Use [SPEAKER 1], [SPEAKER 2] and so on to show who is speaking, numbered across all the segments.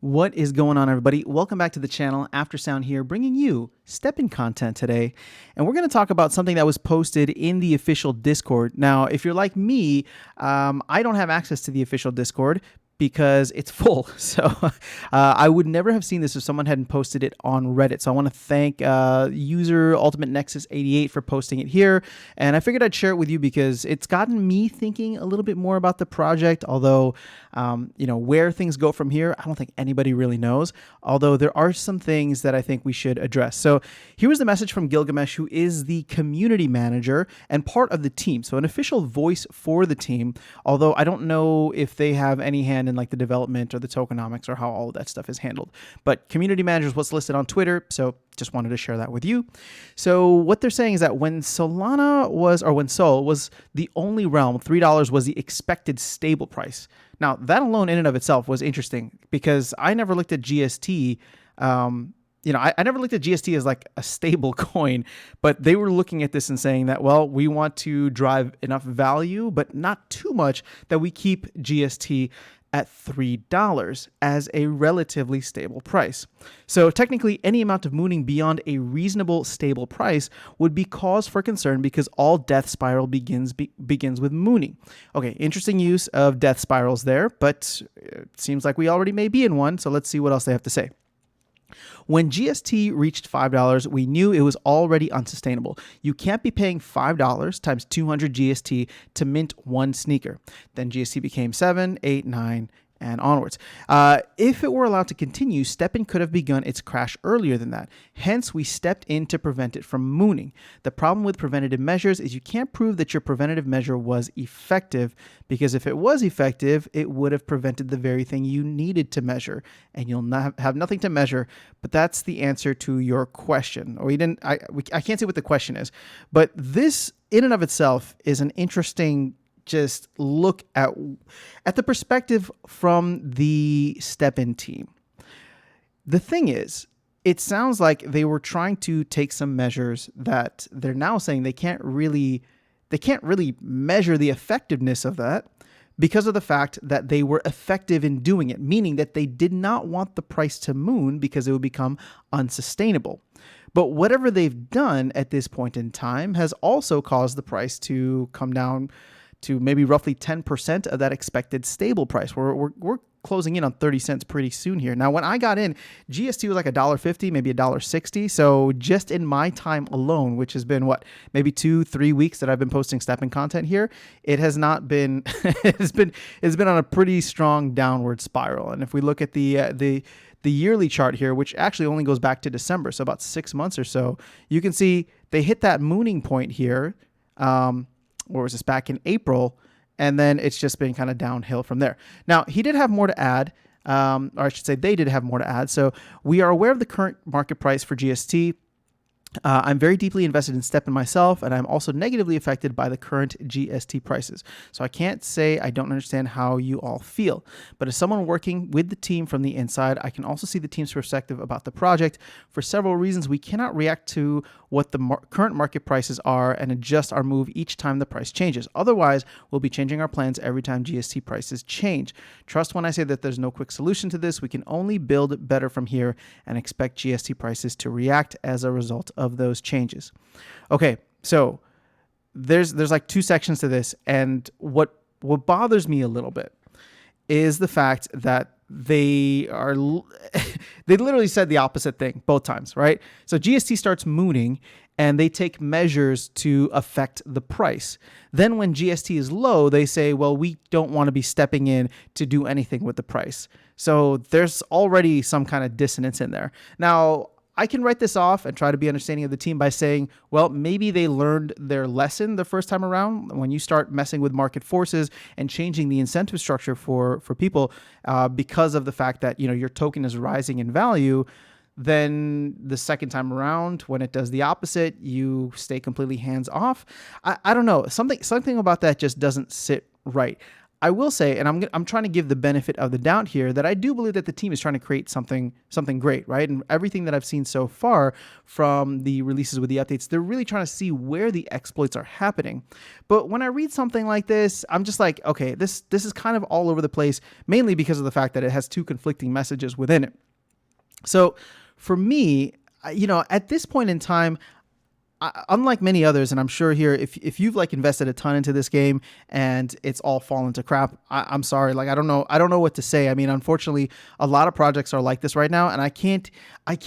[SPEAKER 1] What is going on, everybody? Welcome back to the channel. Aftersound here, bringing you Stepn content today. And we're going to talk about something that was posted in the official Discord. Now, if you're like me, I don't have access to the official Discord because it's full. So I would never have seen this if someone hadn't posted it on Reddit. So I want to thank user Ultimate Nexus 88 for posting it here. And I figured I'd share it with you because it's gotten me thinking a little bit more about the project. Although, where things go from here, I don't think anybody really knows. Although there are some things that I think we should address. So here was the message from Gilgamesh, who is the community manager and part of the team. So an official voice for the team. Although I don't know if they have any hand in like the development or the tokenomics or how all of that stuff is handled. But community manager is what's listed on Twitter, so just wanted to share that with you. So what they're saying is that when Solana was, or when Sol was the only realm, $3 was the expected stable price. Now that alone in and of itself was interesting because I never looked at GST. I never looked at GST as like a stable coin, but they were looking at this and saying that, well, we want to drive enough value, but not too much that we keep GST at $3 as a relatively stable price. So technically, any amount of mooning beyond a reasonable stable price would be cause for concern because all death spiral begins with mooning. Okay, interesting use of death spirals there, but it seems like we already may be in one, so let's see what else they have to say. When GST reached $5, we knew it was already unsustainable. You can't be paying $5 times 200 GST to mint one sneaker. Then GST became 7, 8, 9, and onwards. If it were allowed to continue, Stepn could have begun its crash earlier than that. Hence, we stepped in to prevent it from mooning. The problem with preventative measures is you can't prove that your preventative measure was effective, because if it was effective, it would have prevented the very thing you needed to measure, and you'll not have nothing to measure. But that's the answer to your question. Or I can't say what the question is, but this in and of itself is an interesting just look at the perspective from the Stepn team. The thing is, it sounds like they were trying to take some measures that they're now saying they can't really measure the effectiveness of that because of the fact that they were effective in doing it, meaning that they did not want the price to moon because it would become unsustainable. But whatever they've done at this point in time has also caused the price to come down to maybe roughly 10% of that expected stable price. We're closing in on 30 cents pretty soon here. Now, when I got in, GST was like $1.50, maybe $1.60. So just in my time alone, which has been maybe 2-3 weeks that I've been posting Stepn content here, it has not been, it's been on a pretty strong downward spiral. And if we look at the yearly chart here, which actually only goes back to December, so about 6 months or so, you can see they hit that mooning point here. Or was this back in April? And then it's just been kind of downhill from there. Now, he did have more to add, or I should say they did have more to add. So we are aware of the current market price for GST. I'm very deeply invested in Stepn myself, and I'm also negatively affected by the current GST prices. So I can't say I don't understand how you all feel. But as someone working with the team from the inside, I can also see the team's perspective about the project. For several reasons, we cannot react to what the current market prices are and adjust our move each time the price changes. Otherwise, we'll be changing our plans every time GST prices change. Trust when I say that there's no quick solution to this. We can only build better from here and expect GST prices to react as a result of those changes. Okay, so there's like two sections to this, and what bothers me a little bit is the fact that they literally said the opposite thing both times, right? So GST starts mooning and they take measures to affect the price. Then when GST is low, they say, well, we don't want to be stepping in to do anything with the price. So there's already some kind of dissonance in there. Now, I can write this off and try to be understanding of the team by saying, well, maybe they learned their lesson the first time around. When you start messing with market forces and changing the incentive structure for people because of the fact that your token is rising in value, then the second time around, when it does the opposite, you stay completely hands off. I don't know. Something about that just doesn't sit right. I will say, and I'm trying to give the benefit of the doubt here, that I do believe that the team is trying to create something great, right? And everything that I've seen so far from the releases with the updates, they're really trying to see where the exploits are happening. But when I read something like this, I'm just like, okay, this is kind of all over the place, mainly because of the fact that it has two conflicting messages within it. So for me, at this point in time, unlike many others, and I'm sure here, if you've like invested a ton into this game and it's all fallen to crap, I'm sorry. Like, I don't know what to say. I mean, unfortunately, a lot of projects are like this right now, and I can't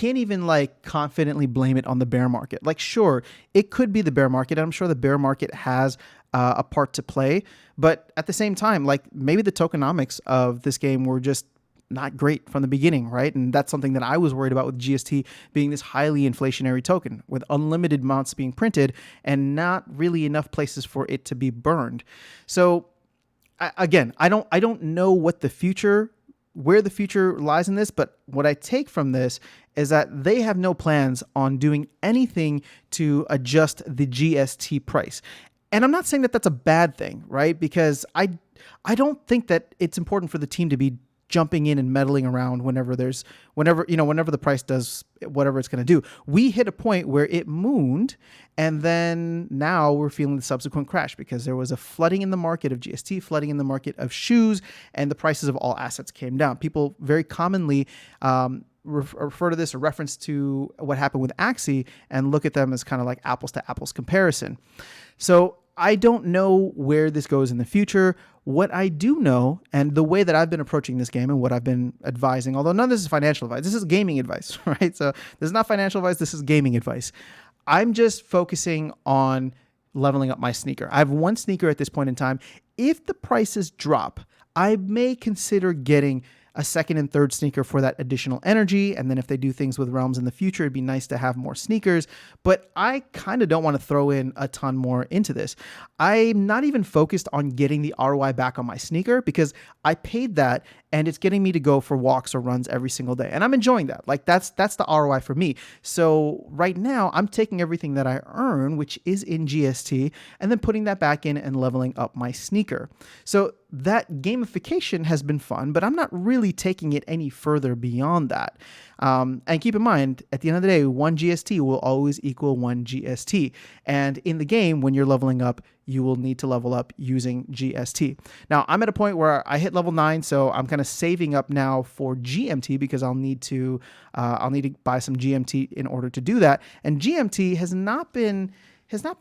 [SPEAKER 1] even like confidently blame it on the bear market. Like, sure, it could be the bear market. I'm sure the bear market has a part to play, but at the same time, like maybe the tokenomics of this game were just not great from the beginning, right? And that's something that I was worried about with GST being this highly inflationary token with unlimited amounts being printed and not really enough places for it to be burned. So again, I don't know where the future lies in this, but what I take from this is that they have no plans on doing anything to adjust the GST price. And I'm not saying that that's a bad thing, right? Because I don't think that it's important for the team to be jumping in and meddling around whenever the price does whatever it's going to do. We hit a point where it mooned, and then now we're feeling the subsequent crash because there was a flooding in the market of GST, flooding in the market of shoes, and the prices of all assets came down. People very commonly refer to this or reference to what happened with Axie and look at them as kind of like apples to apples comparison. So I don't know where this goes in the future. What I do know, and the way that I've been approaching this game and what I've been advising, although none of this is financial advice, this is gaming advice, right? So this is not financial advice, this is gaming advice. I'm just focusing on leveling up my sneaker. I have one sneaker at this point in time. If the prices drop, I may consider getting a second and third sneaker for that additional energy. And then if they do things with realms in the future, it'd be nice to have more sneakers. But I kind of don't want to throw in a ton more into this. I'm not even focused on getting the ROI back on my sneaker because I paid that and it's getting me to go for walks or runs every single day. And I'm enjoying that. Like that's the ROI for me. So right now I'm taking everything that I earn, which is in GST, and then putting that back in and leveling up my sneaker. So that gamification has been fun, but I'm not really taking it any further beyond that. And keep in mind, at the end of the day, 1 GST will always equal 1 GST. And in the game, when you're leveling up, you will need to level up using GST. Now, I'm at a point where I hit level 9, so I'm kind of saving up now for GMT because I'll need to buy some GMT in order to do that. And GMT has not been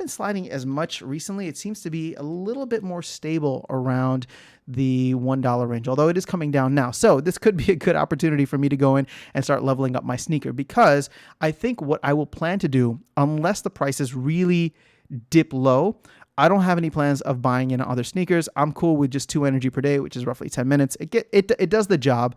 [SPEAKER 1] sliding as much recently. It seems to be a little bit more stable around the $1 range, although it is coming down now. So this could be a good opportunity for me to go in and start leveling up my sneaker, because I think what I will plan to do, unless the prices really dip low, I don't have any plans of buying in other sneakers. I'm cool with just 2 energy per day, which is roughly 10 minutes. It does the job.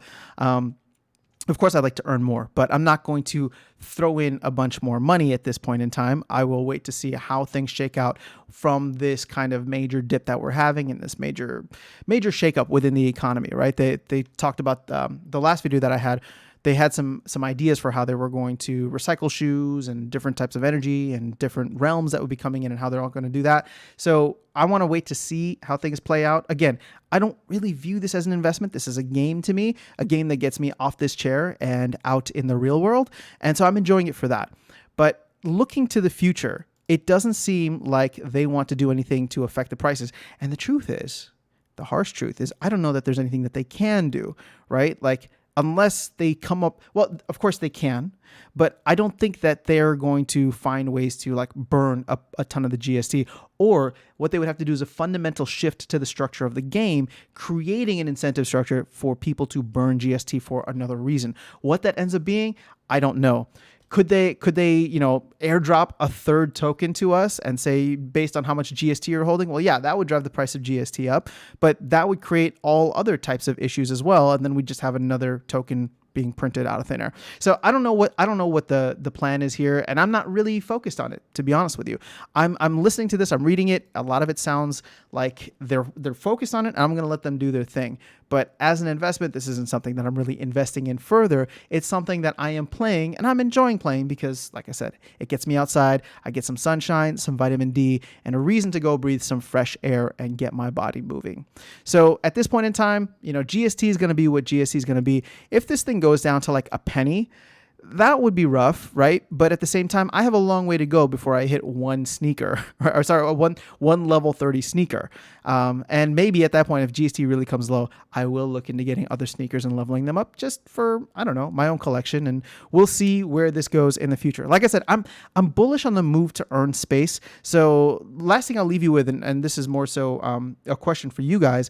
[SPEAKER 1] Of course, I'd like to earn more, but I'm not going to throw in a bunch more money at this point in time. I will wait to see how things shake out from this kind of major dip that we're having and this major shakeup within the economy, right? They talked about the last video that I had. They had some ideas for how they were going to recycle shoes and different types of energy and different realms that would be coming in and how they're all going to do that. So I want to wait to see how things play out. Again, I don't really view this as an investment. This is a game to me, a game that gets me off this chair and out in the real world. And so I'm enjoying it for that. But looking to the future, it doesn't seem like they want to do anything to affect the prices. And the truth is, the harsh truth is, I don't know that there's anything that they can do, right? Like, unless they come up, well, of course they can, but I don't think that they're going to find ways to like burn up a ton of the GST, or what they would have to do is a fundamental shift to the structure of the game, creating an incentive structure for people to burn GST for another reason. What that ends up being, I don't know. Could they, airdrop a third token to us and say, based on how much GST you're holding? Well, yeah, that would drive the price of GST up, but that would create all other types of issues as well. And then we just have another token being printed out of thin air. So I don't know what the plan is here, and I'm not really focused on it, to be honest with you. I'm listening to this, I'm reading it. A lot of it sounds like they're focused on it, and I'm going to let them do their thing. But as an investment, this isn't something that I'm really investing in further. It's something that I am playing and I'm enjoying playing because, like I said, it gets me outside. I get some sunshine, some vitamin D, and a reason to go breathe some fresh air and get my body moving. So at this point in time, GST is going to be what GST is going to be. If this thing goes down to like a penny, that would be rough, right? But at the same time, I have a long way to go before I hit one sneaker, or sorry, one level 30 sneaker. And maybe at that point, if GST really comes low, I will look into getting other sneakers and leveling them up just for, I don't know, my own collection. And we'll see where this goes in the future. Like I said, I'm bullish on the move to earn space. So last thing I'll leave you with, and this is more so a question for you guys,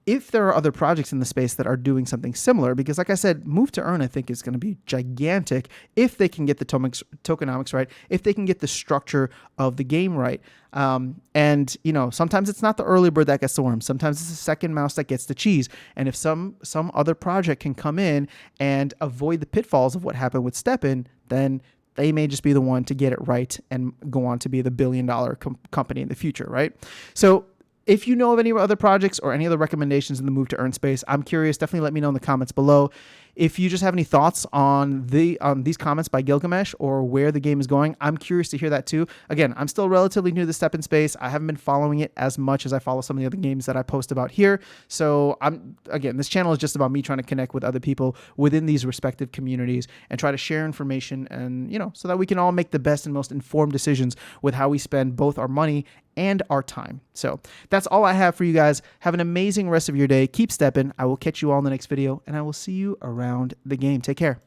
[SPEAKER 1] if there are other projects in the space that are doing something similar, because like I said, move to earn, I think is going to be gigantic if they can get the tokenomics right, if they can get the structure of the game right. And sometimes it's not the early bird that gets the worm. Sometimes it's the second mouse that gets the cheese. And if some other project can come in and avoid the pitfalls of what happened with Stepn, then they may just be the one to get it right and go on to be the billion-dollar company in the future, right? So if you know of any other projects or any other recommendations in the move to earn space, I'm curious. Definitely let me know in the comments below. If you just have any thoughts on these comments by Gilgamesh or where the game is going, I'm curious to hear that too. Again, I'm still relatively new to the Stepn space. I haven't been following it as much as I follow some of the other games that I post about here. So this channel is just about me trying to connect with other people within these respective communities and try to share information and, so that we can all make the best and most informed decisions with how we spend both our money and our time. So that's all I have for you guys. Have an amazing rest of your day. Keep stepping. I will catch you all in the next video, and I will see you around the game. Take care.